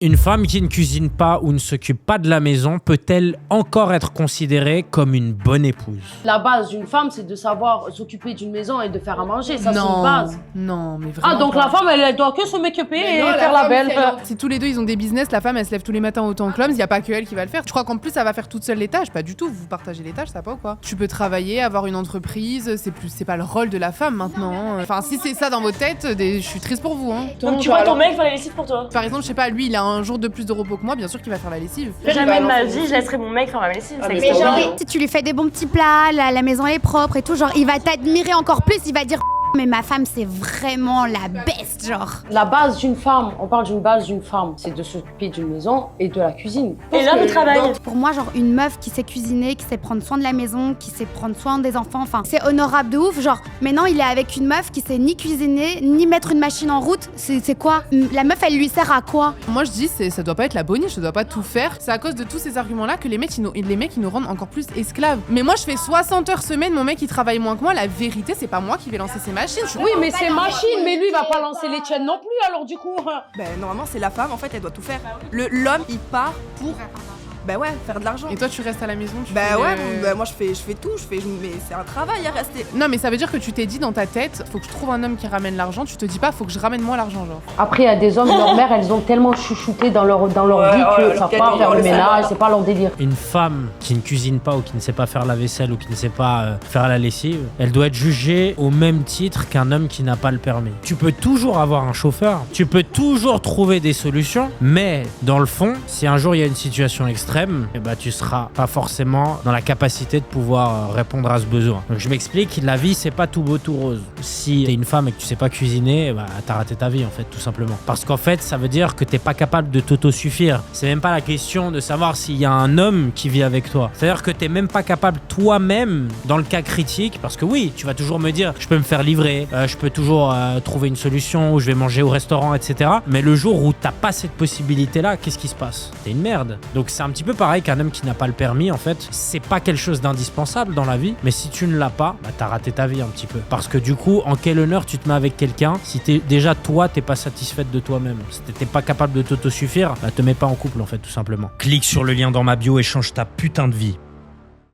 Une femme qui ne cuisine pas ou ne s'occupe pas de la maison peut-elle encore être considérée comme une bonne épouse? La base d'une femme, c'est de savoir s'occuper d'une maison et de faire à manger. Ça, c'est une base. Non, mais vraiment. Ah, donc pas. la femme, elle doit que se m'occuper et non, faire la belle. Si tous les deux ils ont des business, la femme elle se lève tous les matins autant que l'homme, il n'y a pas que elle qui va le faire. Je crois qu'en plus elle va faire toute seule les tâches. Pas du tout, vous partagez les tâches, ça pas ou quoi? Tu peux travailler, avoir une entreprise, c'est pas le rôle de la femme maintenant. Enfin, si c'est ça dans vos têtes, je suis triste pour vous. Hein. Donc tu vois ton mec faire la lessive pour toi. Par exemple, je sais pas, lui il a un jour de plus de repos que moi, bien sûr qu'il va faire la lessive. Jamais de ma vie, je laisserai mon mec faire ma lessive. Mais genre, si tu lui fais des bons petits plats, la maison elle est propre et tout, genre il va t'admirer encore plus, il va dire mais ma femme c'est vraiment la best, genre. La base d'une femme, on parle d'une base d'une femme, c'est de s'occuper d'une maison et de la cuisine. Et l'homme il travaille. Pour moi, genre une meuf qui sait cuisiner, qui sait prendre soin de la maison, qui sait prendre soin des enfants, enfin c'est honorable de ouf. Genre maintenant il est avec une meuf qui sait ni cuisiner, ni mettre une machine en route. C'est quoi? La meuf elle lui sert à quoi? Moi je dis ça doit pas être la boniche, ça doit pas tout faire. C'est à cause de tous ces arguments là que les mecs ils nous rendent encore plus esclaves. Mais moi je fais 60 heures semaine, mon mec il travaille moins que moi, la vérité c'est pas moi qui vais lancer ces machines. Oui, mais c'est machine, mais lui il va pas lancer les tiennes non plus, alors du coup. Ben normalement c'est la femme en fait, elle doit tout faire. L'homme il part pour ben ouais, faire de l'argent. Et toi tu restes à la maison, ben ouais, moi je fais tout, mais c'est un travail à rester. Non mais ça veut dire que tu t'es dit dans ta tête, faut que je trouve un homme qui ramène l'argent, tu te dis pas faut que je ramène moi l'argent genre. Après il y a des hommes, leur mère, elles ont tellement chouchouté dans leur vie que ça part faire le ménage, c'est pas leur délire. Une femme qui ne cuisine pas ou qui ne sait pas faire la vaisselle ou qui ne sait pas faire la lessive, elle doit être jugée au même titre qu'un homme qui n'a pas le permis. Tu peux toujours avoir un chauffeur, tu peux toujours trouver des solutions, mais dans le fond, si un jour il y a une situation extrême, eh ben, tu seras pas forcément dans la capacité de pouvoir répondre à ce besoin. Donc je m'explique, la vie c'est pas tout beau tout rose. Si t'es une femme et que tu sais pas cuisiner, eh ben, t'as raté ta vie en fait tout simplement. Parce qu'en fait ça veut dire que t'es pas capable de t'autosuffire. C'est même pas la question de savoir s'il y a un homme qui vit avec toi. C'est-à-dire que t'es même pas capable toi-même dans le cas critique, parce que oui, tu vas toujours me dire je peux me faire livrer, je peux toujours trouver une solution où je vais manger au restaurant, etc. Mais le jour où t'as pas cette possibilité là, qu'est-ce qui se passe? T'es une merde. Donc c'est un petit peu pareil qu'un homme qui n'a pas le permis, en fait, c'est pas quelque chose d'indispensable dans la vie, mais si tu ne l'as pas, bah t'as raté ta vie un petit peu. Parce que du coup, en quel honneur tu te mets avec quelqu'un si déjà toi t'es pas satisfaite de toi-même? Si t'es pas capable de t'autosuffire, bah te mets pas en couple en fait tout simplement. Clique sur le lien dans ma bio et change ta putain de vie.